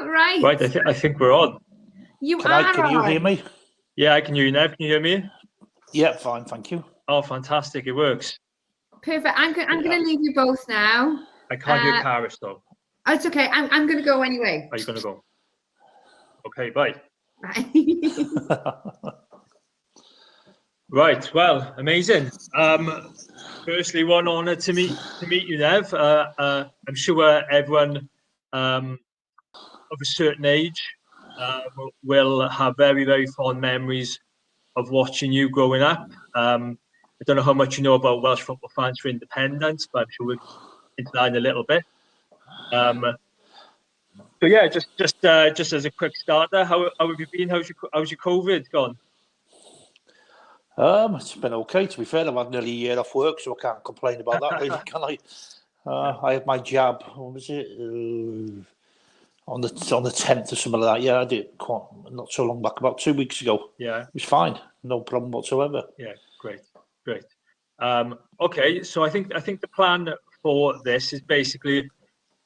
Right. Right, I think we're on. Can you hear me? Yeah, I can hear you now. Can you hear me? Yeah, fine, thank you. Oh, fantastic! It works. Perfect. I'm going to leave you both now. I can't hear Karis though. It's okay. I'm going to go anyway. Are you going to go? Okay, bye. Bye. Right. Well, amazing. Firstly, one honour to meet you, Nev. I'm sure everyone of a certain age will have very, very fond memories of watching you growing up. I don't know how much you know about Welsh football fans for independence, but I'm sure we'll get into that in a little bit. So yeah, just as a quick starter, how have you been? How's your COVID gone? It's been okay, to be fair. I've had nearly a year off work, so I can't complain about that, really, can I? I had my jab, what was it, on the 10th or something like that. Yeah, I did not so long back, about 2 weeks ago. Yeah. It was fine, no problem whatsoever. Yeah, great. Okay, so I think the plan for this is basically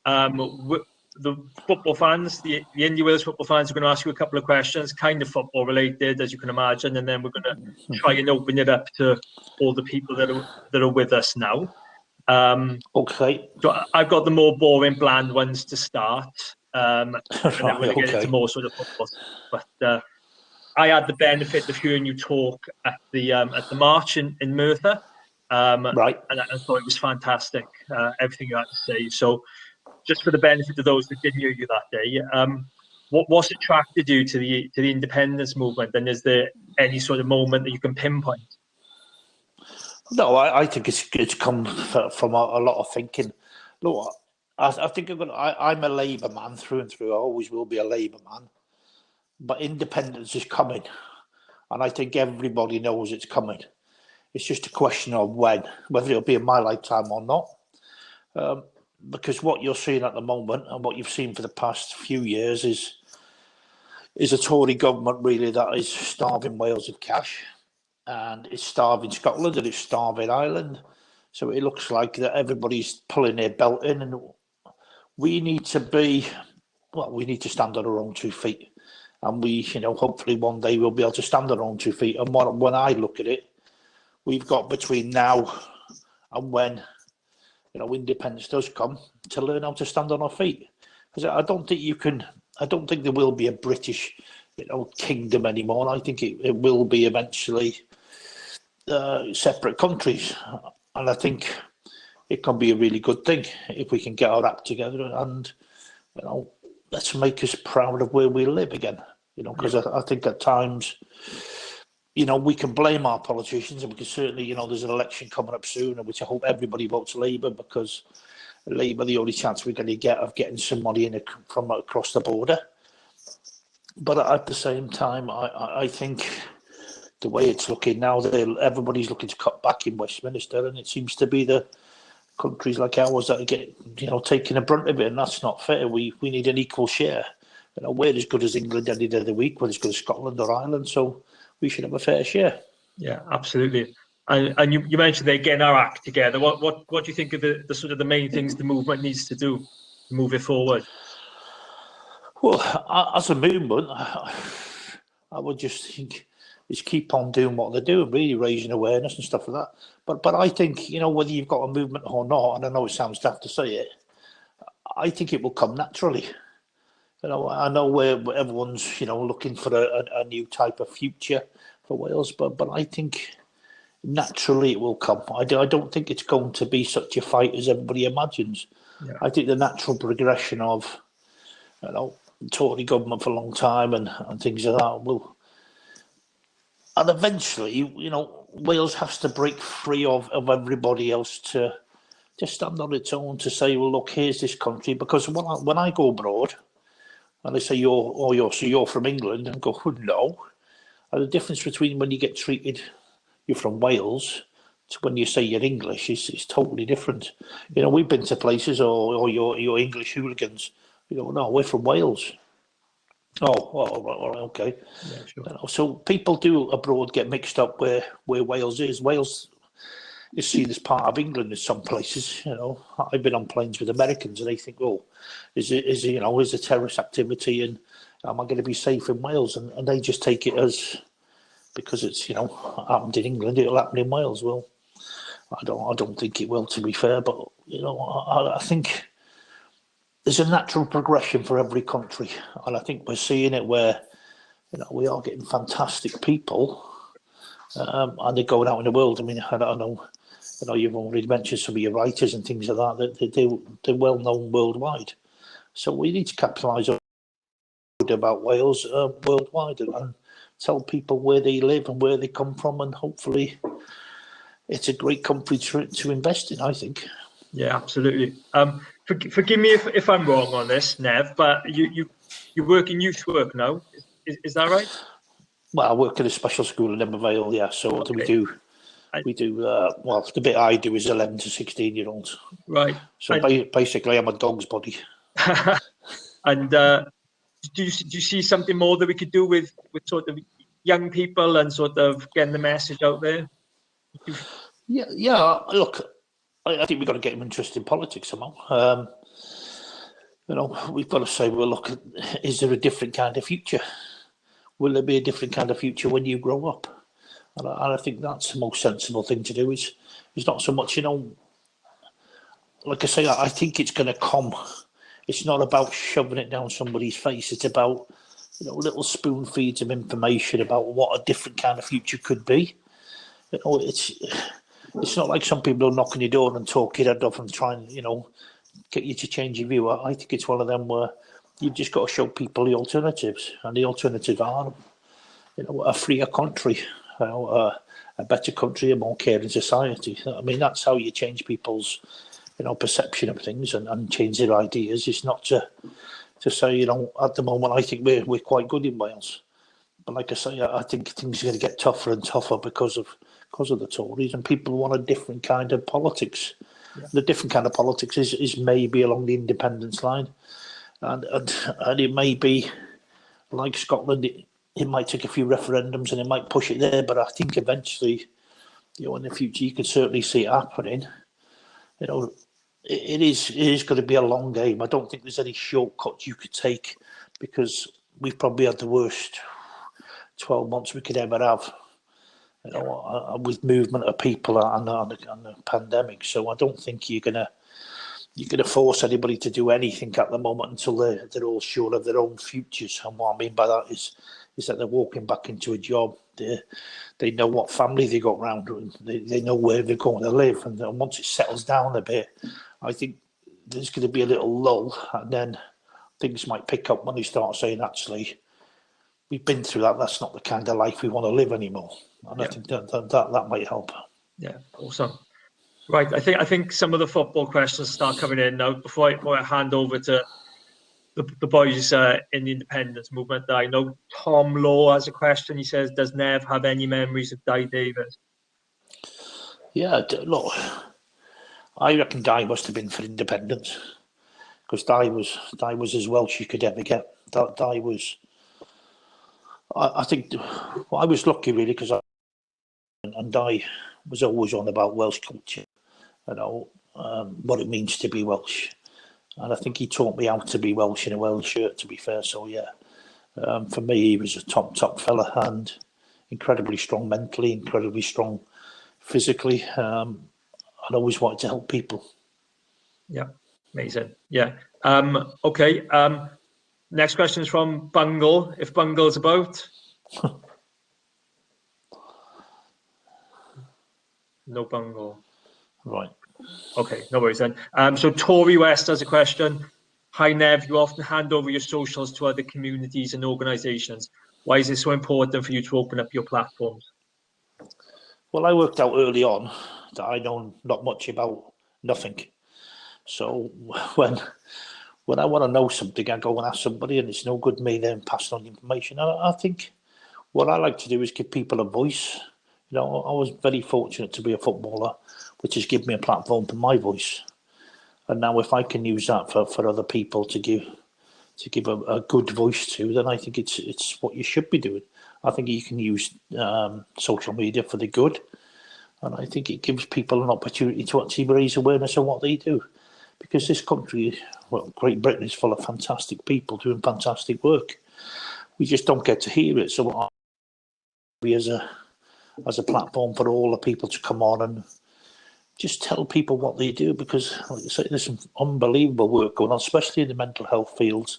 the football fans, the Indy Wales football fans are going to ask you a couple of questions, kind of football related, as you can imagine, and then we're going to try and open it up to all the people that are with us now. Okay. So I've got the more boring, bland ones to start, and then we're going to get into more sort of football. But I had the benefit of hearing you talk at the march in Merthyr, right, and I thought it was fantastic, everything you had to say. So, just for the benefit of those that didn't hear you that day, what's attracted you to the independence movement, and is there any sort of moment that you can pinpoint? No, I think it's come from a lot of thinking. Look, I think I'm a Labour man through and through. I always will be a Labour man. But independence is coming, and I think everybody knows it's coming. It's just a question of when, whether it'll be in my lifetime or not. Because what you're seeing at the moment, and what you've seen for the past few years, is a Tory government really that is starving Wales of cash, and it's starving Scotland, and it's starving Ireland. So it looks like that everybody's pulling their belt in, and we need to stand on our own 2 feet. And we, hopefully one day we'll be able to stand on our own 2 feet. And when I look at it, we've got between now and when, independence does come, to learn how to stand on our feet. Because I don't think there will be a British, kingdom anymore. I think it will be eventually separate countries. And I think it can be a really good thing if we can get our act together and, let's make us proud of where we live again. Because I think at times, we can blame our politicians, and we can certainly, there's an election coming up soon, which I hope everybody votes Labour, because Labour, the only chance we're going to get of getting some money in from across the border. But at the same time, I think the way it's looking now, everybody's looking to cut back in Westminster, and it seems to be the countries like ours that are taking a brunt of it, and that's not fair. We need an equal share. We're as good as England any day of the week. We're as good as Scotland or Ireland, so we should have a fair share. Yeah, absolutely. And you mentioned they're getting our act together. What do you think of the sort of the main things the movement needs to do to move it forward? Well, as a movement, I would just think is keep on doing what they're doing, really raising awareness and stuff like that. But I think, whether you've got a movement or not, and I know it sounds daft to say it, I think it will come naturally. I know where everyone's, looking for a new type of future for Wales, but I think naturally it will come. I don't think it's going to be such a fight as everybody imagines. Yeah. I think the natural progression of, Tory government for a long time and things like that will, and eventually, Wales has to break free of everybody else to stand on its own, to say, well, look, here's this country. Because when I go abroad, and they say you're from England, and I go, oh, no. And the difference between when you get treated, you're from Wales, to when you say you're English is totally different. We've been to places, or you're English hooligans. No, we're from Wales. Oh, okay. Yeah, sure. So people do abroad get mixed up where Wales is. Wales it's seen as part of England in some places. You know, I've been on planes with Americans, and they think, "Oh, is it terrorist activity, and am I going to be safe in Wales?" And they just take it as, because it's happened in England, it'll happen in Wales. Well, I don't think it will, to be fair. But I think there's a natural progression for every country, and I think we're seeing it where we are getting fantastic people, and they're going out in the world. I mean, I know you've already mentioned some of your writers and things like that. They're well known worldwide. So we need to capitalise on about Wales worldwide and tell people where they live and where they come from, and hopefully it's a great country to invest in, I think. Yeah, absolutely. Forgive me if I'm wrong on this, Nev, but you work in youth work now. Is that right? Well, I work at a special school in Vale, yeah. So what do we do? We do, well, the bit I do is 11 to 16-year-olds. Right. So basically, I'm a dog's body. And do you see something more that we could do with sort of young people and sort of getting the message out there? Yeah. Look, I think we've got to get them interested in politics somehow. We've got to say, well, look, is there a different kind of future? Will there be a different kind of future when you grow up? And I think that's the most sensible thing to do. It's not so much, like I say, I think it's going to come. It's not about shoving it down somebody's face. It's about, little spoon feeds of information about what a different kind of future could be. It's not like some people are knocking your door and talk your head off and try and, get you to change your view. I think it's one of them where you've just got to show people the alternatives, and the alternatives are, a freer country, a better country, a more caring society. I mean, that's how you change people's, perception of things and change their ideas. It's not to say, at the moment, I think we're quite good in Wales. But like I say, I think things are going to get tougher and tougher because of the Tories, and people want a different kind of politics. Yeah. The different kind of politics is maybe along the independence line, and it may be like Scotland. It might take a few referendums and it might push it there, but I think eventually, in the future, you could certainly see it happening. It is going to be a long game. I don't think there's any shortcuts you could take, because we've probably had the worst 12 months we could ever have, with movement of people and the pandemic. So I don't think you're gonna force anybody to do anything at the moment until they're all sure of their own futures. And what I mean by that is that they're walking back into a job. They know what family they got round, and they know where they're going to live. And once it settles down a bit, I think there's going to be a little lull, and then things might pick up when they start saying, actually, we've been through that. That's not the kind of life we want to live anymore. And I think that might help. Yeah, awesome. Right, I think some of the football questions start coming in now. Before I hand over to the boys in the independence movement, I know Tom Law has a question. He says, "Does Nev have any memories of Di Davis?" Yeah, look, I reckon Di must have been for independence, because Di was as Welsh you could ever get. Di was. I think I was lucky really, because Di was always on about Welsh culture, what it means to be Welsh, and I think he taught me how to be Welsh in a Welsh shirt, to be fair. So yeah, for me, he was a top fella, and incredibly strong mentally, incredibly strong physically. I always wanted to help people. Yeah, amazing. Yeah. Okay. Next question is from Bungle. If Bungle's about. No Bungle. Right. Okay, no worries then. So Tory West has a question. Hi Nev, you often hand over your socials to other communities and organisations. Why is it so important for you to open up your platforms? Well, I worked out early on that I know not much about nothing. So when I want to know something, I go and ask somebody, and it's no good me then passing on the information. I think what I like to do is give people a voice. I was very fortunate to be a footballer, which has given me a platform for my voice. And now if I can use that for other people to give a good voice to, then I think it's what you should be doing. I think you can use social media for the good. And I think it gives people an opportunity to actually raise awareness of what they do. Because this country, well, Great Britain is full of fantastic people doing fantastic work. We just don't get to hear it. So we as a platform for all the people to come on and just tell people what they do, because like I say, there's some unbelievable work going on, especially in the mental health fields.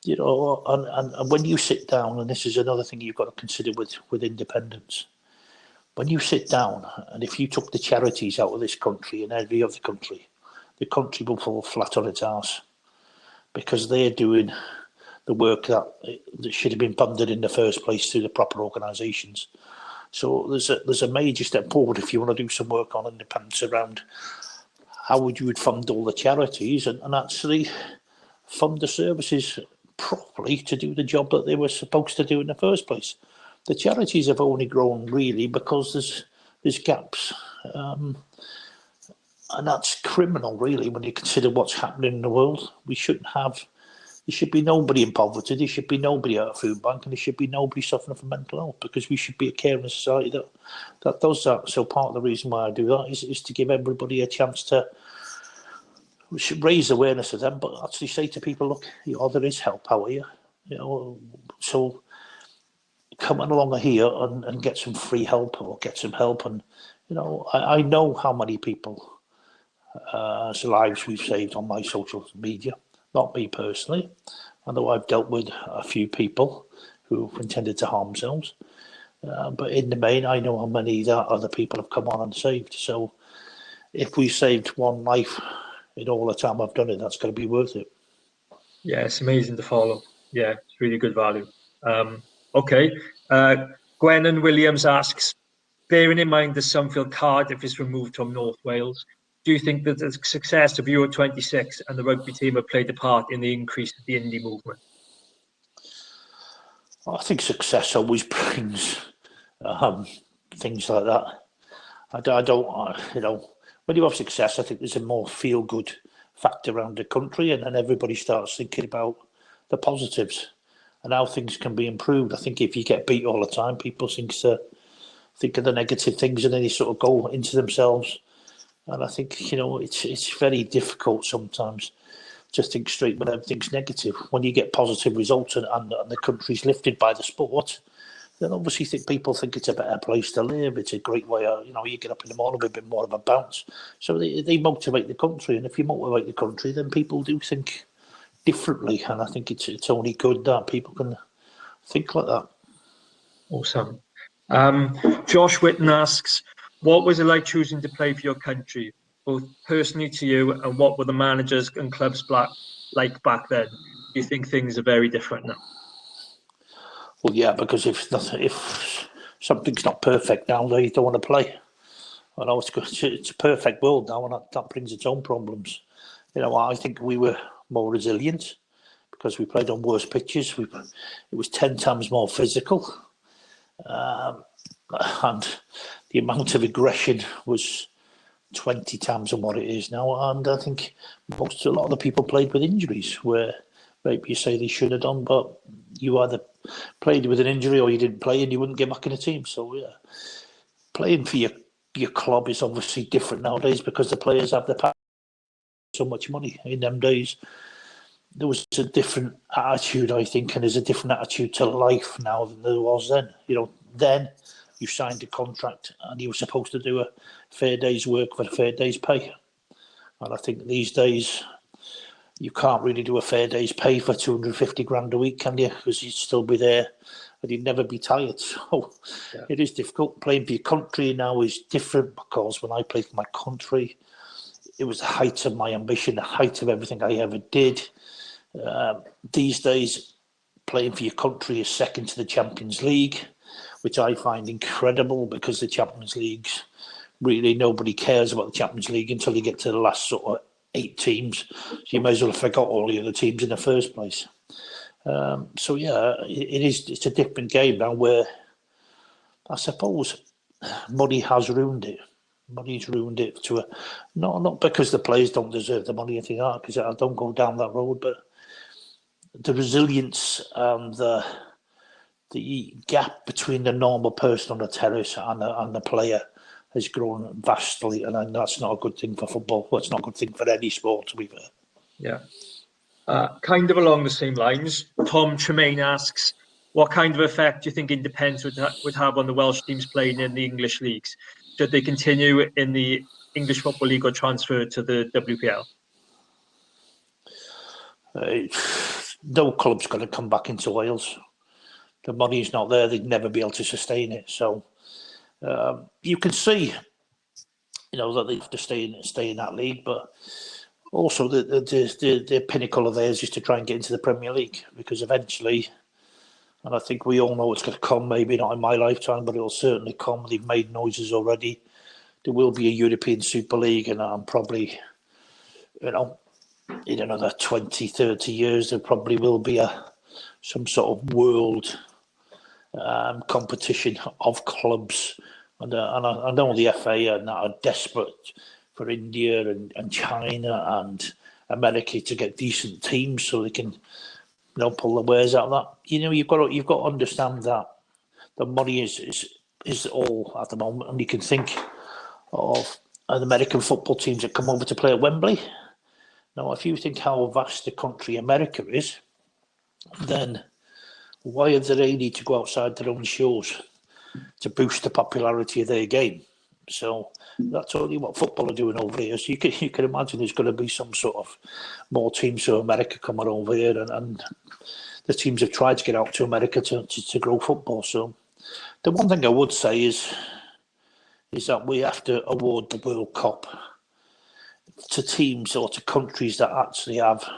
You know, and when you sit down, and this is another thing you've got to consider with independence, when you sit down, and if you took the charities out of this country and every other country, the country will fall flat on its arse, because they're doing the work that should have been funded in the first place through the proper organisations. So there's a major step forward if you want to do some work on independence around how would you fund all the charities and actually fund the services properly to do the job that they were supposed to do in the first place. The charities have only grown really because there's gaps, and that's criminal really when you consider what's happening in the world. There should be nobody in poverty, there should be nobody at a food bank, and there should be nobody suffering from mental health, because we should be a caring society that does that. So part of the reason why I do that is to give everybody a chance to, we should raise awareness of them, but actually say to people, look, there is help out here. So come along here and get some free help or get some help. And, I know how many people lives we've saved on my social media. Not me personally, although I've dealt with a few people who've intended to harm themselves. But in the main, I know how many that other people have come on and saved. So if we saved one life in all the time I've done it, that's going to be worth it. Yeah, it's amazing to follow. Yeah, it's really good value. Okay. Gwennon Williams asks, bearing in mind that some feel Cardiff is removed from North Wales, do you think that the success of Euro 26 and the rugby team have played a part in the increase of the indie movement? I think success always brings things like that. I don't, when you have success, I think there's a more feel-good factor around the country, and then everybody starts thinking about the positives and how things can be improved. I think if you get beat all the time, people think of the negative things, and then they sort of go into themselves. And I think, it's very difficult sometimes to think straight when everything's negative. When you get positive results and the country's lifted by the sport, then obviously people think it's a better place to live. It's a great way of, you get up in the morning with a bit more of a bounce. So they motivate the country. And if you motivate the country, then people do think differently. And I think it's only good that people can think like that. Awesome. Josh Whitten asks, what was it like choosing to play for your country, both personally to you, and what were the managers and clubs like back then? Do you think things are very different now? Well, yeah, because if something's not perfect now, they don't want to play. I know it's a perfect world now, and that brings its own problems. I think we were more resilient because we played on worse pitches. It was 10 times more physical. And the amount of aggression was 20 times on what it is now. And I think a lot of the people played with injuries where maybe you say they should have done, but you either played with an injury or you didn't play and you wouldn't get back in the team. So, yeah, playing for your club is obviously different nowadays because the players have so much money. In them days, there was a different attitude, I think, and there's a different attitude to life now than there was then. Then you signed a contract and you were supposed to do a fair day's work for a fair day's pay. And I think these days you can't really do a fair day's pay for 250 grand a week, can you? Because you'd still be there and you'd never be tired. So yeah. It is difficult. Playing for your country now is different because when I played for my country, it was the height of my ambition, the height of everything I ever did. These days, playing for your country is second to the Champions League, which I find incredible because the Champions League's really nobody cares about the Champions League until you get to the last sort of 8 teams. So you may as well have forgot all the other teams in the first place. So yeah, it's a different game now where I suppose money has ruined it. Money's ruined it not because the players don't deserve the money or anything like that, because I don't go down that road, but the resilience and the gap between the normal person on the terrace and the player has grown vastly, and that's not a good thing for football. Well, it's not a good thing for any sport, to be fair. Yeah. Kind of along the same lines, Tom Tremaine asks, what kind of effect do you think independence would have on the Welsh teams playing in the English leagues? Should they continue in the English Football League or transfer to the WPL? No club's going to come back into Wales. The money's not there. They'd never be able to sustain it. So you can see, that they have to stay in that league, but also the pinnacle of theirs is to try and get into the Premier League, because eventually, and I think we all know it's going to come, maybe not in my lifetime, but it'll certainly come. They've made noises already. There will be a European Super League, and I'm probably, in another 20, 30 years, there probably will be some sort of world competition of clubs. And I know the FA are desperate for India and China and America to get decent teams so they can, pull the wares out of that. You've got to understand that the money is all at the moment, and you can think of an American football teams that come over to play at Wembley. Now, if you think how vast the country America is, then why do they need to go outside their own shores to boost the popularity of their game? So that's only what football are doing over here. So you can imagine there's going to be some sort of more teams from America coming over here, and the teams have tried to get out to America to grow football. So the one thing I would say is that we have to award the World Cup to teams or to countries that actually have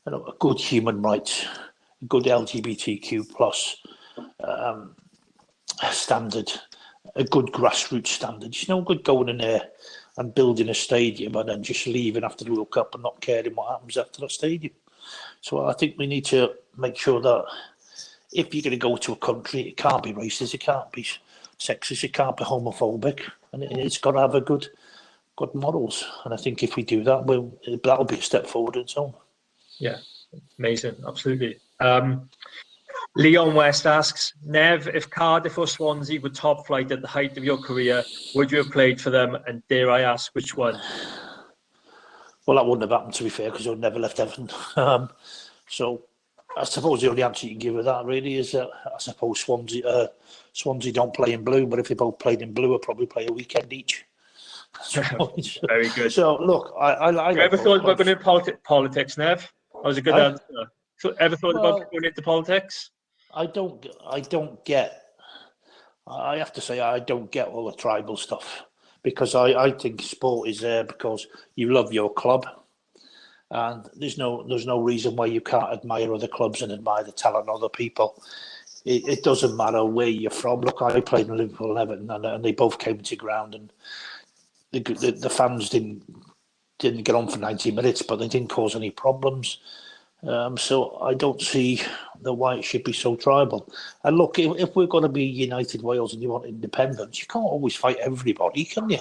a good human rights, a good LGBTQ plus standard, a good grassroots standard. It's no good going in there and building a stadium and then just leaving after the World Cup and not caring what happens after that stadium. So I think we need to make sure that if you're going to go to a country, it can't be racist, it can't be sexist, it can't be homophobic, and it's got to have a good morals. And I think if we do that, that'll be a step forward in its own. Yeah, amazing, absolutely. Leon West asks, Nev, if Cardiff or Swansea were top flight at the height of your career, would you have played for them? And dare I ask, which one? Well, that wouldn't have happened, to be fair, because I'd never left Everton. So I suppose the only answer you can give with that really is that I suppose Swansea don't play in blue, but if they both played in blue, I'd probably play a weekend each. Very good. So look, I ever thought about going into politics, Nev? That was a good answer. Ever thought about going into politics? I have to say I don't get all the tribal stuff, because I think sport is there because you love your club, and there's no reason why you can't admire other clubs and admire the talent of other people. It doesn't matter where you're from. Look, I played in Liverpool and Everton, and they both came to ground, and the fans didn't get on for 90 minutes, but they didn't cause any problems. So I don't see why it should be so tribal. And look, if we're going to be United Wales and you want independence, you can't always fight everybody, can you?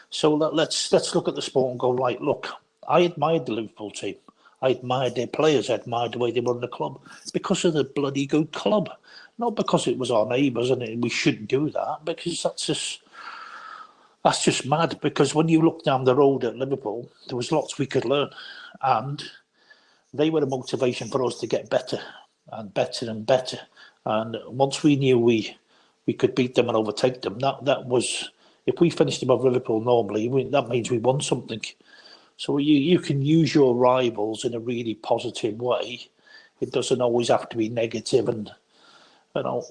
So let's look at the sport and go, right, look, I admired the Liverpool team. I admired their players. I admired the way they run the club because of the bloody good club. Not because it was our neighbours and we shouldn't do that, because that's just mad. Because when you look down the road at Liverpool, there was lots we could learn. And they were a motivation for us to get better and better and better. And once we knew we could beat them and overtake them, that was, if we finished above Liverpool normally, that means we won something. So you can use your rivals in a really positive way. It doesn't always have to be negative. And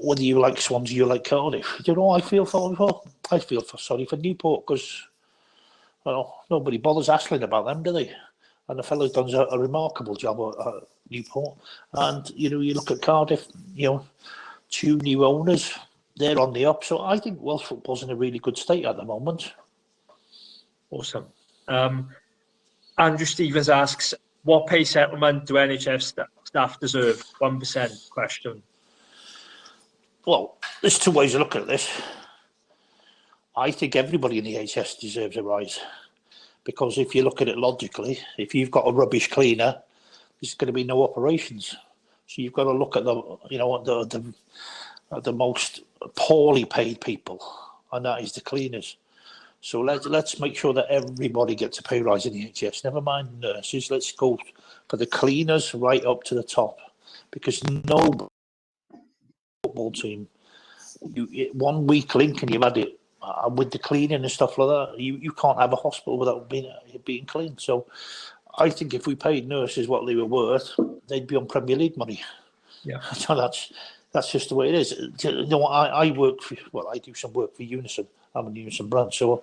whether you like Swansea or like Cardiff, I feel sorry for. I feel sorry for Newport, because nobody bothers asking about them, do they? And the fellow's done a remarkable job at Newport. And, you look at Cardiff, 2 new owners, they're on the up. So I think Welsh football's in a really good state at the moment. Awesome. Andrew Stevens asks, what pay settlement do NHS staff deserve? 1% question. Well, there's 2 ways of looking at this. I think everybody in the NHS deserves a rise. Because if you look at it logically, if you've got a rubbish cleaner, there's going to be no operations. So you've got to look at the most poorly paid people, and that is the cleaners. So let's make sure that everybody gets a pay rise in the NHS. Never mind nurses. Let's go for the cleaners right up to the top, because no football team, you 1 week link and you've had it. With the cleaning and stuff like that, you can't have a hospital without being clean. So I think if we paid nurses what they were worth, they'd be on Premier League money. Yeah. So that's just the way it is. You know, I work for, well, I do some work for Unison. I'm a Unison brand. So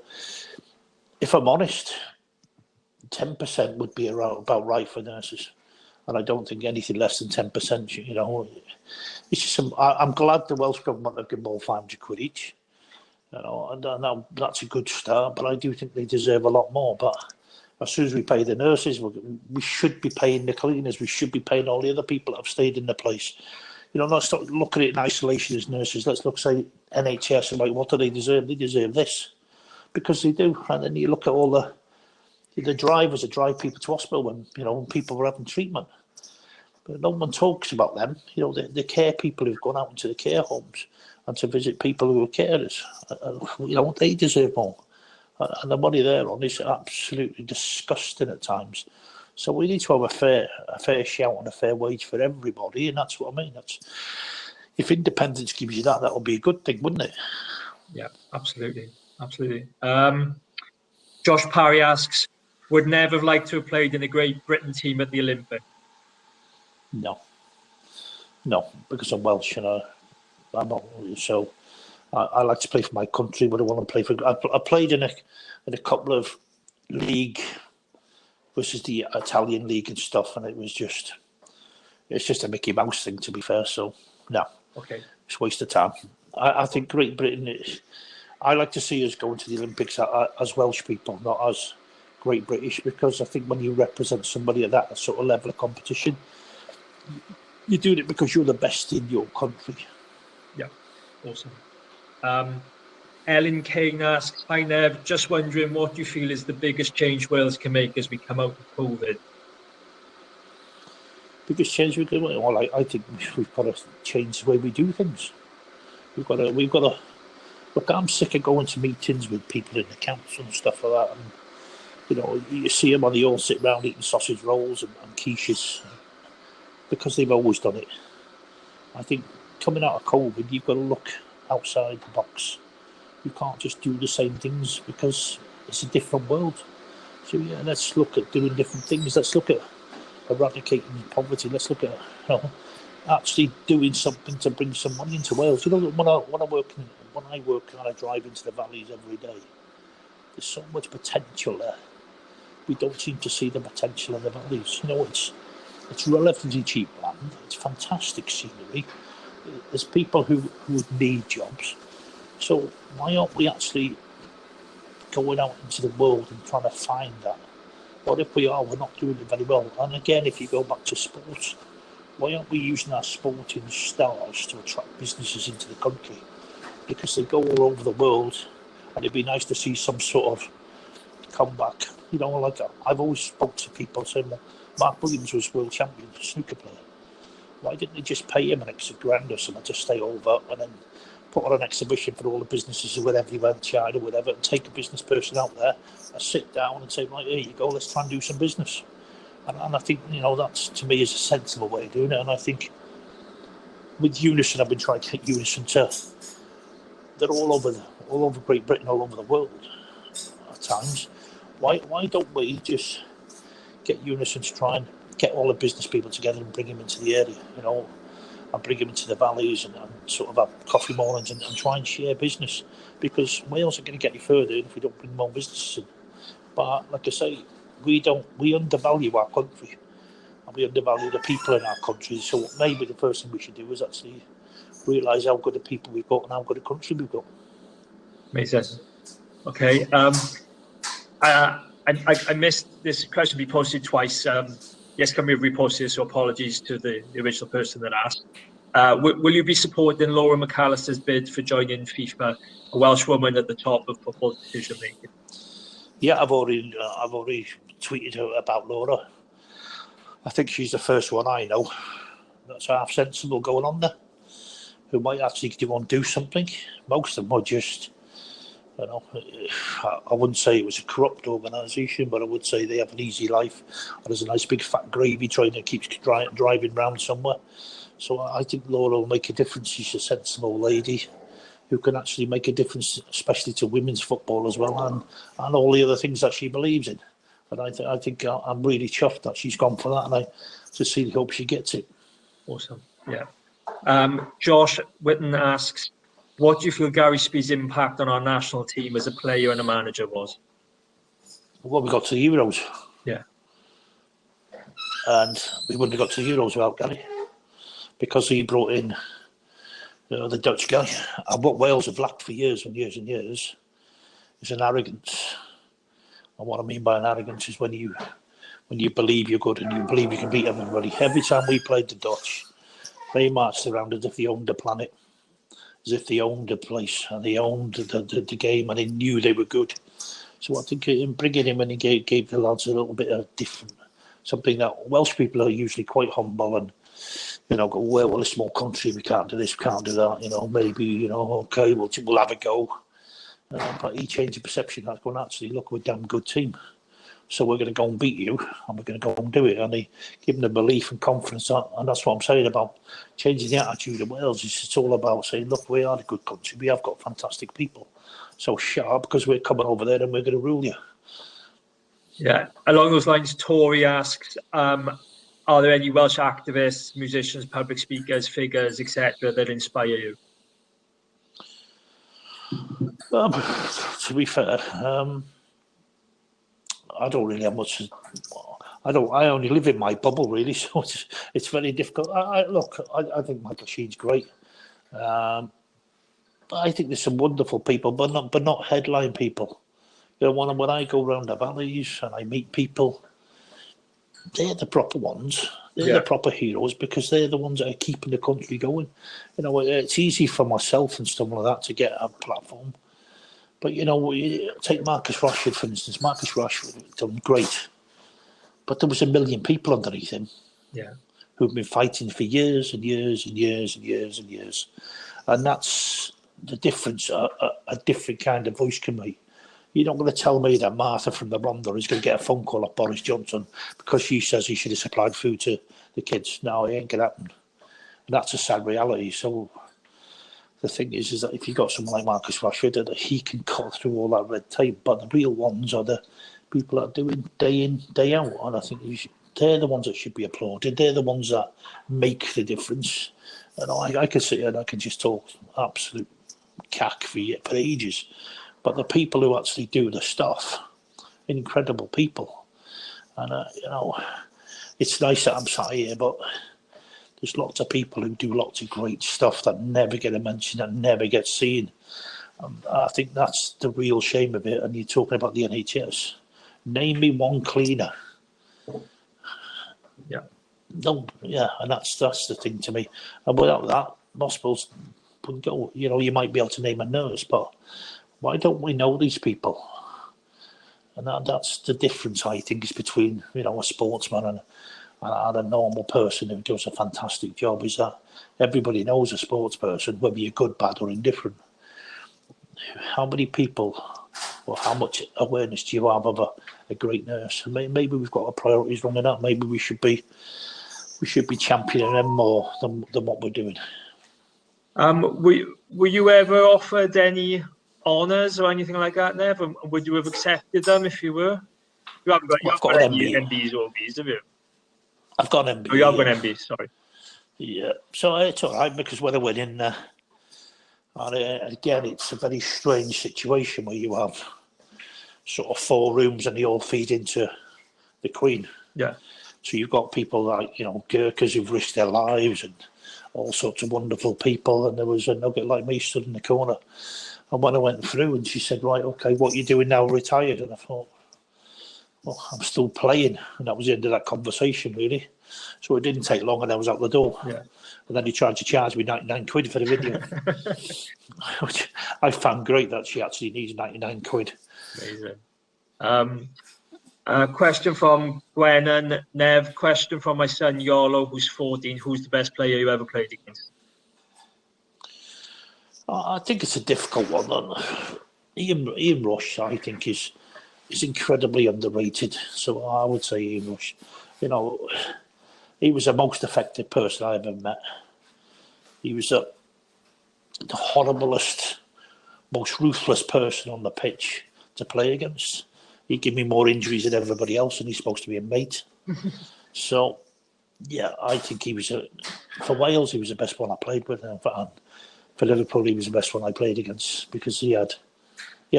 if I'm honest, 10% would be about right for nurses. And I don't think anything less than 10%, you know. It's just I'm glad the Welsh government have given all 500 quid each. You know, and that's a good start, but I do think they deserve a lot more. But as soon as we pay the nurses, we should be paying the cleaners, we should be paying all the other people that have stayed in the place. You know, let's not look at it in isolation as nurses. Let's look, say, NHS, and like, what do they deserve? They deserve this, because they do. And then you look at all the drivers that drive people to hospital when, you know, when people were having treatment. But no one talks about them. You know, the care people who've gone out into the care homes and to visit people who are carers. You know, they deserve more. And the money they're on is absolutely disgusting at times. So we need to have a fair shout and a fair wage for everybody, and that's what I mean. That's, if independence gives you that, that would be a good thing, wouldn't it? Yeah, absolutely. Josh Parry asks, would Nev have liked to have played in a Great Britain team at the Olympics? No, because I'm Welsh and I'm not. So I like to play for my country, but I want to play for. I played in a couple of league versus the Italian league and stuff, and it's just a Mickey Mouse thing, to be fair. So no, okay, it's a waste of time. I think Great Britain is. I like to see us going to the Olympics as Welsh people, not as Great British, because I think when you represent somebody at that sort of level of competition, you're doing it because you're the best in your country. Yeah, awesome. Ellen Kane asks, hi Nev, just wondering what you feel is the biggest change Wales can make as we come out of COVID? Biggest change we can make? Well, I think we've got to change the way we do things. We've got to look. I'm sick of going to meetings with people in the council and stuff like that, and you know, you see them and they all sit round eating sausage rolls and quiches because they've always done it. I think coming out of COVID, you've got to look outside the box. You can't just do the same things because it's a different world. So yeah, let's look at doing different things. Let's look at eradicating poverty. Let's look at, you know, actually doing something to bring some money into Wales. You know, when I work and I drive into the valleys every day, there's so much potential there. We don't seem to see the potential in the valleys. You know, it's relatively cheap land. It's fantastic scenery. There's people who need jobs. So why aren't we actually going out into the world and trying to find that? Or if we are, we're not doing it very well. And again, if you go back to sports, why aren't we using our sporting stars to attract businesses into the country? Because they go all over the world, and it'd be nice to see some sort of comeback. You know, like I've always spoke to people saying, well, Mark Williams was world champion snooker player. Why didn't they just pay him an extra grand or something to stay over and then put on an exhibition for all the businesses who were everywhere in China or whatever, and take a business person out there and sit down and say, right, here you go, let's try and do some business. And I think, you know, that's, to me, is a sensible way of doing it. And I think with Unison, I've been trying to get Unison to, they're all over Great Britain, all over the world at times. Why don't we just get Unison to try and get all the business people together and bring them into the area, you know, and bring them into the valleys and sort of have coffee mornings and try and share business, because Wales are going to get any further if we don't bring more businesses in. But like I say, we undervalue our country and we undervalue the people in our country. So maybe the first thing we should do is actually realise how good the people we've got and how good a country we've got. Makes sense. Okay. I missed this question be posted twice. YesCymru reposted this, so apologies to the original person that asked. Will you be supporting Laura McAllister's bid for joining FIFA, a Welsh woman at the top of football decision making? Yeah, I've already tweeted about Laura. I think she's the first one I know that's half sensible going on there, who might actually do something. Most of them are just You know, I wouldn't say it was a corrupt organisation, but I would say they have an easy life. Or there's a nice big fat gravy train that keeps driving round somewhere. So I think Laura will make a difference. She's a sensible lady who can actually make a difference, especially to women's football as well, and all the other things that she believes in. And I think I'm really chuffed that she's gone for that, and I just really hope she gets it. Awesome. Yeah. Josh Whitten asks, what do you feel Gary Speed's impact on our national team as a player and a manager was? Well, we got to the Euros. Yeah. And we wouldn't have got to the Euros without Gary, because he brought in the Dutch guy. And what Wales have lacked for years and years and years is an arrogance. And what I mean by an arrogance is when you believe you're good and you believe you can beat everybody. Every time we played the Dutch, they marched around as if they owned the planet, as if they owned the place and they owned the game, and they knew they were good. So I think in bringing him in, he gave the lads a little bit of different, something that Welsh people are usually quite humble and, go, well, a small country, we can't do this, we can't do that, maybe, okay, we'll have a go. But he changed the perception that's going, actually, look, we're a damn good team. So we're going to go and beat you, and we're going to go and do it. And he gave them the belief and confidence. And that's what I'm saying about changing the attitude of Wales. It's all about saying, look, we are a good country. We have got fantastic people. So sharp, because we're coming over there and we're going to rule you. Yeah. Along those lines, Tori asks, are there any Welsh activists, musicians, public speakers, figures, etc., that inspire you? To be fair, I don't really have much. I only live in my bubble, really, so it's very difficult. I think Michael Sheen's great. I think there's some wonderful people, but not headline people. When I go around the valleys and I meet people, they're the proper ones. They're the proper heroes, because they're the ones that are keeping the country going. It's easy for myself and stuff like that to get a platform. But, take Marcus Rashford, for instance. Marcus Rashford done great. But there was a million people underneath him who've been fighting for years and years and years and years and years. And that's the difference a different kind of voice can make. You're not going to tell me that Martha from the Rhondda is going to get a phone call off Boris Johnson because she says he should have supplied food to the kids. No, it ain't going to happen. And that's a sad reality. So the thing is that if you've got someone like Marcus Rashford, that he can cut through all that red tape, but the real ones are the people that are doing day in, day out. And I think they're the ones that should be applauded. They're the ones that make the difference. And I can sit here and I can just talk absolute cack for ages. But the people who actually do the stuff, incredible people. And, it's nice that I'm sat here, but there's lots of people who do lots of great stuff that never get a mention, that never get seen. I think that's the real shame of it. And you're talking about the NHS. Name me one cleaner. Yeah. No, yeah, and that's the thing to me. And without that, hospitals wouldn't go. You might be able to name a nurse, but why don't we know these people? And that's the difference, I think, is between, a sportsman and a normal person who does a fantastic job, is that everybody knows a sports person, whether you're good, bad or indifferent. How many people, or how much awareness do you have of a great nurse? Maybe we've got our priorities wrong in that. Maybe we should be championing them more than what we're doing. Were you ever offered any honours or anything like that, Nev? Would you have accepted them if you were? You haven't got any MBs or Bs, have you? I've got an MB. Oh, you have got an MB, sorry. Yeah, so it's all right, because when I went in there, and again, it's a very strange situation where you have sort of 4 rooms and they all feed into the Queen. Yeah. So you've got people like, Gurkhas who've risked their lives and all sorts of wonderful people. And there was a nugget like me stood in the corner. And when I went through and she said, right, okay, what are you doing now, retired? And I thought, well, I'm still playing. And that was the end of that conversation, really. So it didn't take long and I was out the door. Yeah. And then he tried to charge me 99 quid for the video. Which I found great that she actually needs 99 quid. Amazing. Question from Gwennon. Nev, question from my son Yolo, who's 14. Who's the best player you ever played against? I think it's a difficult one. Ian Rush, I think, is incredibly underrated. So I would say Ian Rush. You know, he was the most effective person I ever met. He was the horriblest, most ruthless person on the pitch to play against. He gave me more injuries than everybody else, and he's supposed to be a mate. So, yeah, I think he was for Wales. He was the best one I played with, and for Liverpool, he was the best one I played against because he had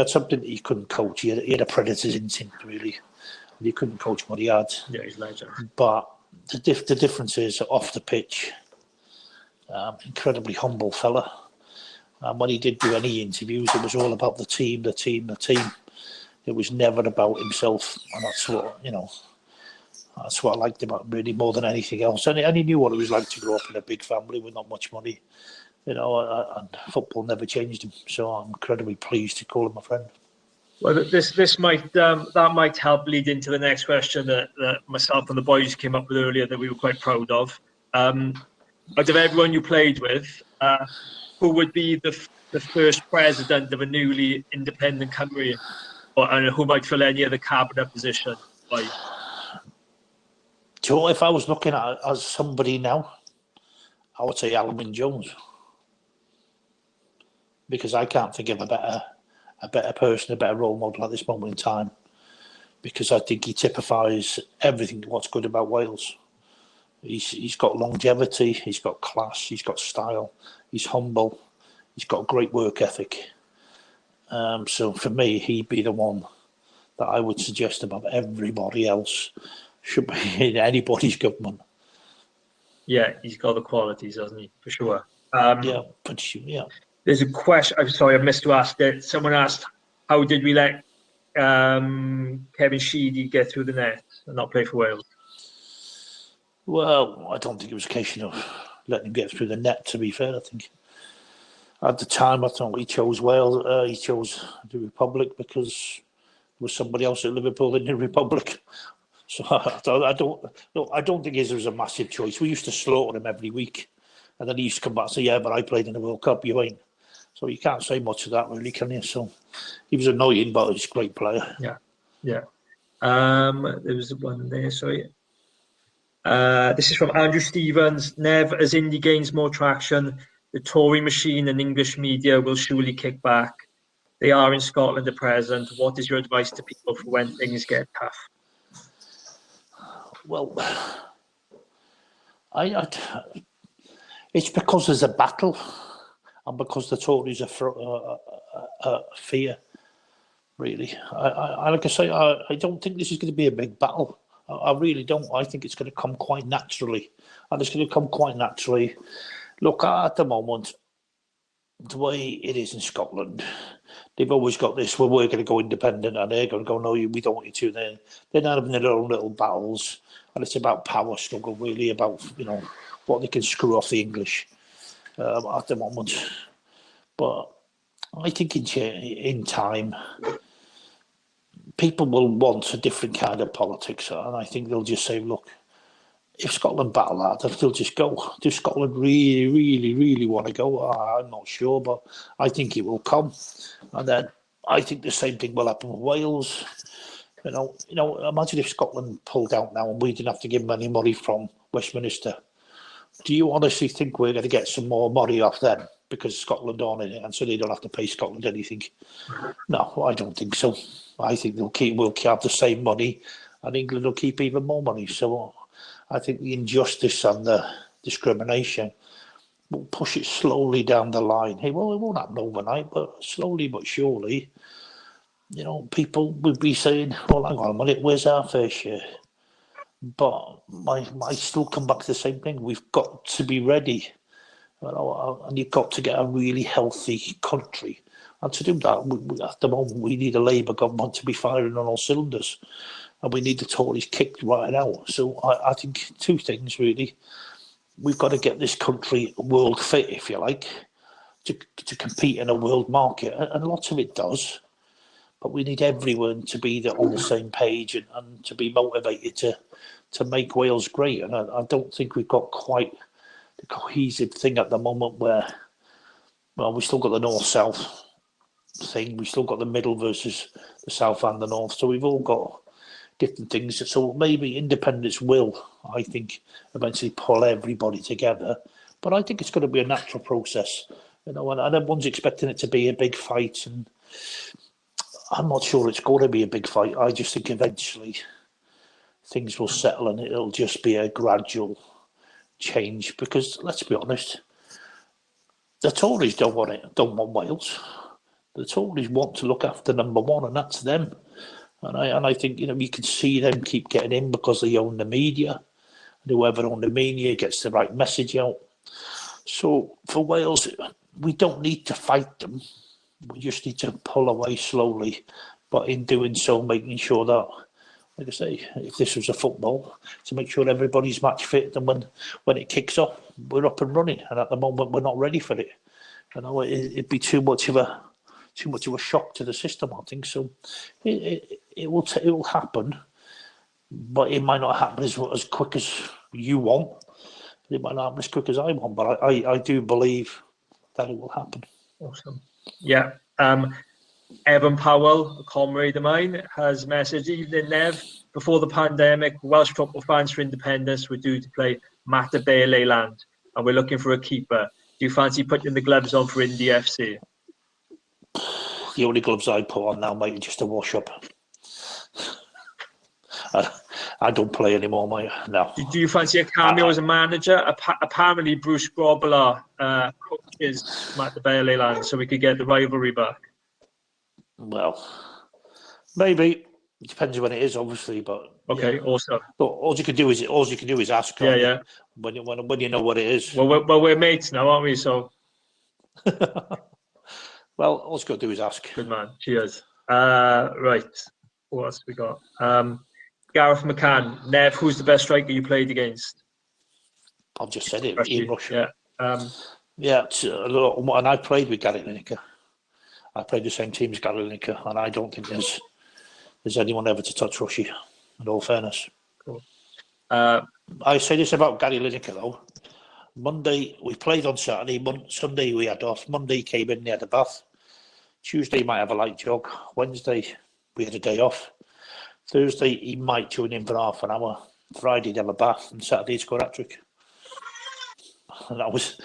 something that he couldn't coach. He had a predator's instinct, really. And he couldn't coach what he had. Yeah, he's legend. But the difference is off the pitch. Incredibly humble fella. And when he did do any interviews, it was all about the team, the team, the team. It was never about himself, and that's what I liked about him really more than anything else. And he knew what it was like to grow up in a big family with not much money, and football never changed him. So I'm incredibly pleased to call him a friend. Well, this might that might help lead into the next question that myself and the boys came up with earlier that we were quite proud of. Out of everyone you played with, who would be the first president of a newly independent country, and who might fill any other cabinet position? Why? So if I was looking at as somebody now, I would say Alvin Jones, because I can't think of a better person, a better role model at this moment in time, because I think he typifies everything what's good about Wales. He's got longevity, he's got class, he's got style, he's humble, he's got great work ethic. So for me, he'd be the one that I would suggest above everybody else should be in anybody's government. Yeah, he's got the qualities, hasn't he? For sure. Yeah. There's a question. I'm sorry, I missed to ask it. Someone asked, how did we let Kevin Sheedy get through the net and not play for Wales? Well, I don't think it was a case of letting him get through the net, to be fair. I think at the time, I thought he chose Wales. He chose the Republic because there was somebody else at Liverpool in the Republic. So I don't think his was a massive choice. We used to slaughter him every week. And then he used to come back and say, yeah, but I played in the World Cup, you ain't. So you can't say much of that, really, can you? So he was annoying, but he's a great player. Yeah. There was one there, sorry. This is from Andrew Stevens. Nev, as Indy gains more traction, the Tory machine and English media will surely kick back. They are in Scotland at present. What is your advice to people for when things get tough? Well, it's because there's a battle, and because the Tories are fear. Really, like I say, I don't think this is going to be a big battle. I really don't. I think it's going to come quite naturally, and it's going to come quite naturally. Look, at the moment, the way it is in Scotland, they've always got this, well, we're going to go independent, and they're going to go, no, we don't want you to. They're not having their own little battles, and it's about power struggle, really, about, what they can screw off the English at the moment. But I think in time, people will want a different kind of politics, and I think they'll just say, look, if Scotland battle that, they'll just go. Does Scotland really, really, really want to go? I'm not sure, but I think it will come. And then I think the same thing will happen with Wales. Imagine if Scotland pulled out now and we didn't have to give them any money from Westminster. Do you honestly think we're going to get some more money off them because Scotland aren't in it, and so they don't have to pay Scotland anything? No, I don't think so. I think we'll keep the same money, and England will keep even more money. So I think the injustice and the discrimination will push it slowly down the line. Hey, well, it won't happen overnight, but slowly but surely, people would be saying, well, hang on a minute, where's our fair share? But I still come back to the same thing. We've got to be ready, and you've got to get a really healthy country. And to do that, at the moment, we need a Labour government to be firing on all cylinders, and we need the Tories kicked right out. So I think two things, really. We've got to get this country world fit, if you like, to compete in a world market, and lots of it does. But we need everyone to be on the same page and to be motivated to make Wales great. And I don't think we've got quite the cohesive thing at the moment where, well, we've still got the north-south. thing. We still got the middle versus the south and the north. So we've all got different things. So maybe independence will, I think, eventually pull everybody together. But I think it's going to be a natural process, and everyone's expecting it to be a big fight, and I'm not sure it's going to be a big fight. I just think eventually things will settle, and it'll just be a gradual change. Because let's be honest, the Tories don't want Wales. The Tories want to look after number one, and that's them. And I think you can see them keep getting in because they own the media. And whoever owns the media gets the right message out. So for Wales, we don't need to fight them. We just need to pull away slowly. But in doing so, making sure that, like I say, if this was a football, to make sure everybody's match fit, and when it kicks off, we're up and running. And at the moment, we're not ready for it. It'd be too much of a shock to the system, I think. So it will happen, but it might not happen as quick as you want. It might not happen as quick as I want, but I do believe that it will happen. Awesome. Yeah. Evan Powell, a comrade of mine, has messaged, "Evening, Nev. Before the pandemic, Welsh football fans for independence were due to play Matabele Land, and we're looking for a keeper. Do you fancy putting the gloves on for Indy FC?" The only gloves I put on now, mate, are just to wash up. I don't play anymore, mate. No. Do you fancy a cameo as a manager? Apparently, Bruce Grobbelaar coaches Matabele Land, so we could get the rivalry back. Well, maybe. It depends when it is, obviously, but okay, yeah. Awesome. But all you can do is ask. Yeah. When you know what it is. Well, we're mates now, aren't we? So. Well, all you got to do is ask. Good man. Cheers. Right. What else we got? Gareth McCann. Nev, who's the best striker you played against? I've just said it. Ian Rush. Yeah. And I played with Gary Lineker. I played the same team as Gary Lineker, and I don't think there's anyone ever to touch Rushy, in all fairness. Cool. I say this about Gary Lineker, though. Monday, we played on Saturday. Sunday, we had off. Monday, came in, he had a bath. Tuesday, he might have a light jog. Wednesday, we had a day off. Thursday, he might tune in for half an hour. Friday, he'd have a bath. And Saturday, he'd score a hat-trick. And that was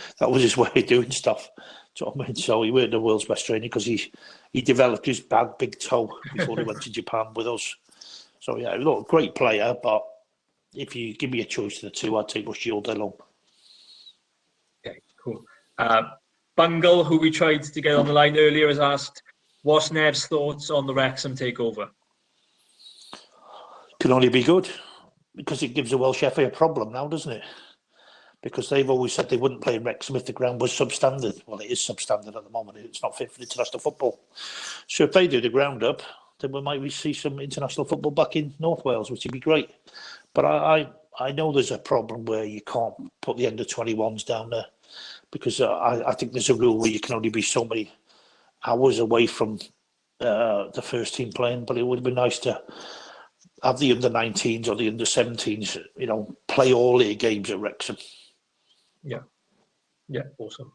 his way of doing stuff. Do you know what I mean? So he weren't the world's best trainer because he developed his big toe before he went to Japan with us. So yeah, look, great player, but if you give me a choice of the two, I'd take Rushy all day long. Okay, cool. Bungle, who we tried to get on the line earlier, has asked, what's Nev's thoughts on the Wrexham takeover? Can only be good, because it gives the Welsh FA a problem now, doesn't it? Because they've always said they wouldn't play in Wrexham if the ground was substandard. Well, it is substandard at the moment. It's not fit for international football. So if they do the ground up, then we might see some international football back in North Wales, which would be great. But I know there's a problem where you can't put the under-21s down there, because I think there's a rule where you can only be so many hours away from the first team playing. But it would be nice to have the under-19s or the under-17s, play all their games at Wrexham. Yeah, awesome.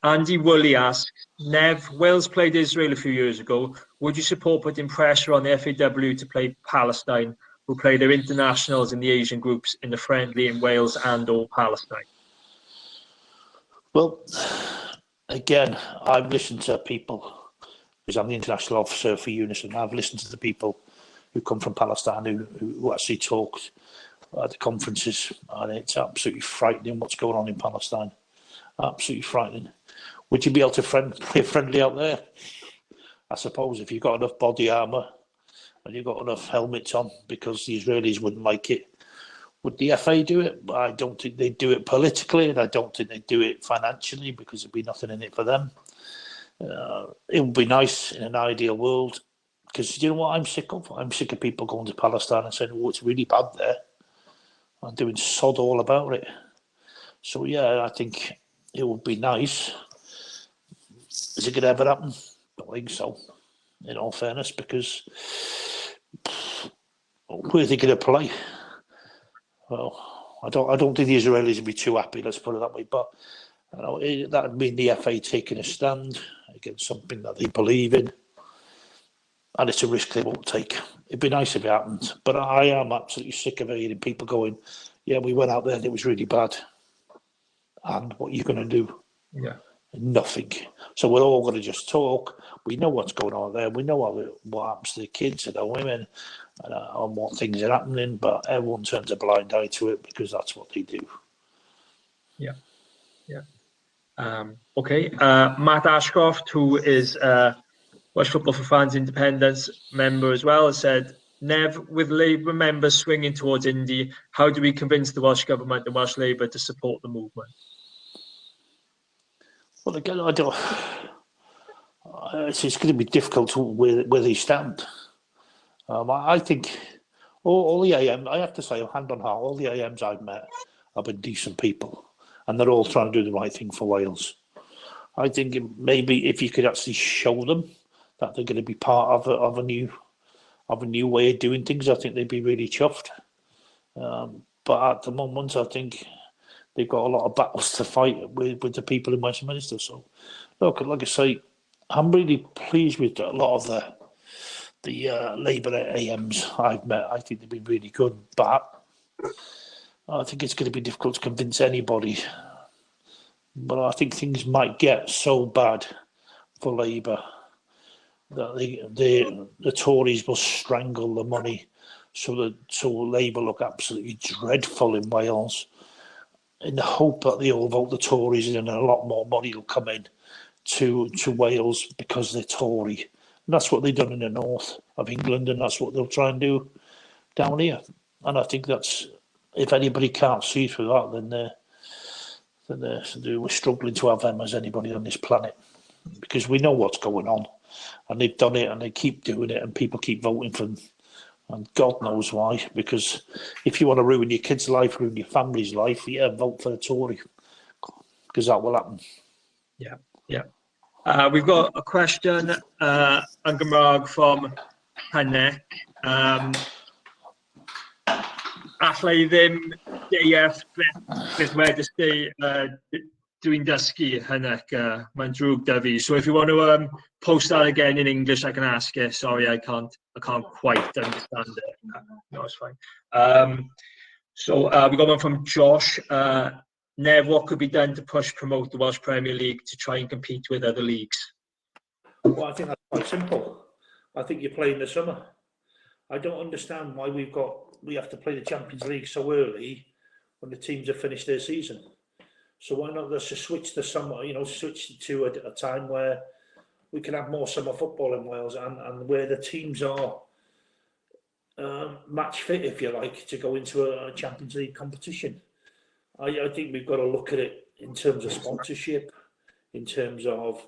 Andy Woolley asks, Nev, Wales played Israel a few years ago. Would you support putting pressure on the FAW to play Palestine, who play their internationals in the Asian groups in the friendly in Wales and/or Palestine? Well, again, I've listened to people, because I'm the international officer for Unison. I've listened to the people who come from Palestine who actually talked at the conferences, and it's absolutely frightening what's going on in Palestine. Absolutely frightening. Would you be able to play friendly out there? I suppose if you've got enough body armour and you've got enough helmets on, because the Israelis wouldn't like it. Would the FA do it? I don't think they'd do it politically, and I don't think they'd do it financially, because there'd be nothing in it for them. It would be nice in an ideal world, because you know what I'm sick of? I'm sick of people going to Palestine and saying, oh, it's really bad there, and doing sod all about it. So yeah, I think it would be nice. Is it going to ever happen? I don't think so, in all fairness, because where are they going to play? Well, I don't think the Israelis would be too happy, let's put it that way. But You know, that would mean the FA taking a stand against something that they believe in, and it's a risk they won't take. It'd be nice if it happened, but I am absolutely sick of hearing people going, "Yeah, we went out there and it was really bad." And what are you going to do? Yeah. Nothing. So we're all going to just talk. We know what's going on there. We know what happens to the kids and the women and what things are happening, but everyone turns a blind eye to it because that's what they do. Yeah. Okay. Matt Ashcroft, who is Welsh Football for Fans Independence member as well, has said, Nev, with Labour members swinging towards Indy, how do we convince the Welsh Government and Welsh Labour to support the movement? Well, again, I don't. It's going to be difficult where they stand. I think all the AMs, I have to say, hand on heart, all the AMs I've met have been decent people, and they're all trying to do the right thing for Wales. I think maybe if you could actually show them that they're going to be part of a new way of doing things, I think they'd be really chuffed. But at the moment, I think they've got a lot of battles to fight with the people in Westminster. So, look, like I say, I'm really pleased with a lot of the Labour AMs I've met. I think they've been really good, but I think it's going to be difficult to convince anybody. But I think things might get so bad for Labour that the Tories will strangle the money, so Labour look absolutely dreadful in Wales, in the hope that they'll vote the Tories and a lot more money will come in to Wales because they're Tory. And that's what they've done in the north of England, and that's what they'll try and do down here. And I think that's, if anybody can't see through that, then we're struggling to have them as anybody on this planet, because we know what's going on, and they've done it and they keep doing it, and people keep voting for them. And God knows why, because if you want to ruin your kid's life, ruin your family's life, yeah, vote for the Tory, because that will happen. Yeah. We've got a question yn Gymraeg from Hanek. Allai ddim deall beth wedys ti dwi'n dysgu Hanek, mae'n drwg 'da fi. So if you want to post that again in English, I can ask it. Sorry, I can't quite understand it. No, it's fine. So we got one from Josh. Nev, what could be done to promote the Welsh Premier League to try and compete with other leagues? Well, I think that's quite simple. I think you play in the summer. I don't understand why we have to play the Champions League so early when the teams have finished their season. So why not just switch the summer, switch to a time where we can have more summer football in Wales, and where the teams are match fit, if you like, to go into a Champions League competition. I think we've got to look at it in terms of sponsorship, in terms of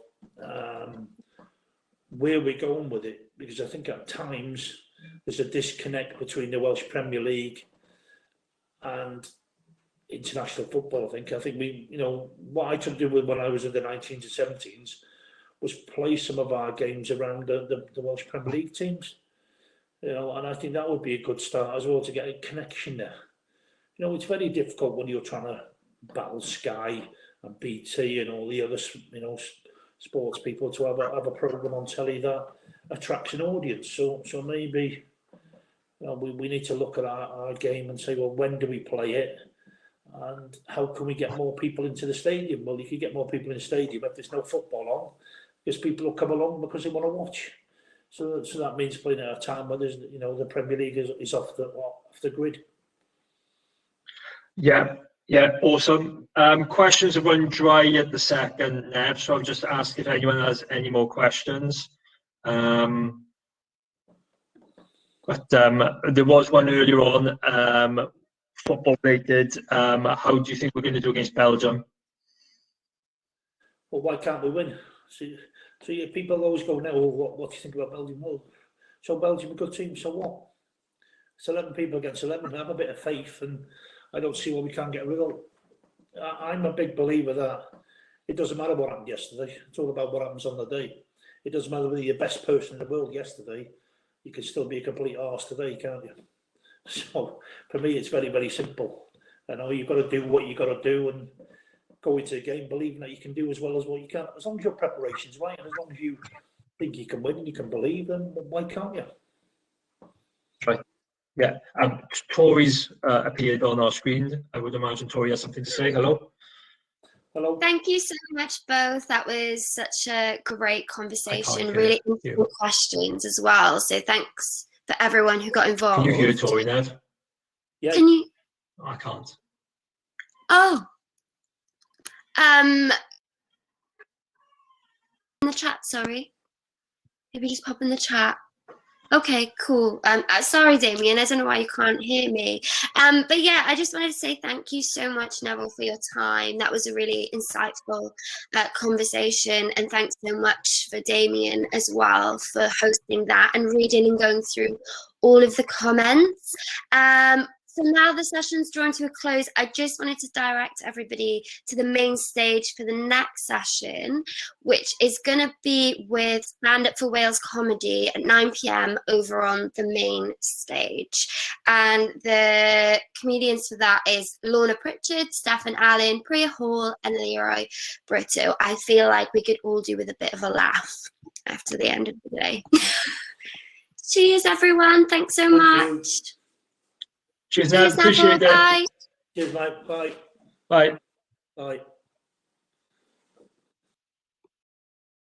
where we're going with it, because I think at times there's a disconnect between the Welsh Premier League and international football. I think we, what I tried to do with when I was in the 19s and 17s was play some of our games around the Welsh Premier League teams, and I think that would be a good start as well, to get a connection there. It's very difficult when you're trying to battle Sky and BT and all the other, sports people, to have a program on telly that attracts an audience. So maybe we need to look at our game and say, well, when do we play it, and how can we get more people into the stadium? Well, you can get more people in the stadium if there's no football on, because people will come along because they want to watch. So that means playing at a time where there's, the Premier League is off the grid. Yeah, awesome. Questions have run dry at the second, Nev, so I'll just ask if anyone has any more questions. But there was one earlier on, football related. How do you think we're going to do against Belgium? Well, why can't we win? So people always go, now, what do you think about Belgium? Well, so Belgium a good team, so what? It's 11 people against 11. Have a bit of faith, and I don't see why we can't get a result. I'm a big believer that it doesn't matter what happened yesterday. It's all about what happens on the day. It doesn't matter whether you're the best person in the world yesterday. You can still be a complete arse today, can't you? So for me, it's very, very simple. You've got to do what you got to do, and go into a game believing that you can do as well as what you can. As long as your preparation's right, and as long as you think you can win and you can believe, then why can't you? Right. Yeah. Tori's appeared on our screen. I would imagine Tori has something to say. Hello. Hello. Thank you so much, both. That was such a great conversation. hear Really you. interesting questions as well. So thanks for everyone who got involved. Can you hear Tori, Nev? Yeah. Can you? I can't. Oh. In the chat, sorry. Maybe just pop in the chat. Okay, cool. Sorry, Damien, I don't know why you can't hear me. But yeah, I just wanted to say thank you so much, Neville, for your time. That was a really insightful conversation. And thanks so much for Damien as well for hosting that and reading and going through all of the comments. So now the session's drawn to a close. I just wanted to direct everybody to the main stage for the next session, which is going to be with Stand Up for Wales Comedy at 9 p.m. over on the main stage. And the comedians for that is Lorna Pritchard, Stefan Allen, Priya Hall, and Leroy Brito. I feel like we could all do with a bit of a laugh after the end of the day. Cheers, everyone. Thanks so much. Cheers, Cheers, Nev. Appreciate Neville. it. Bye. Cheers, mate. Bye. Bye. Bye.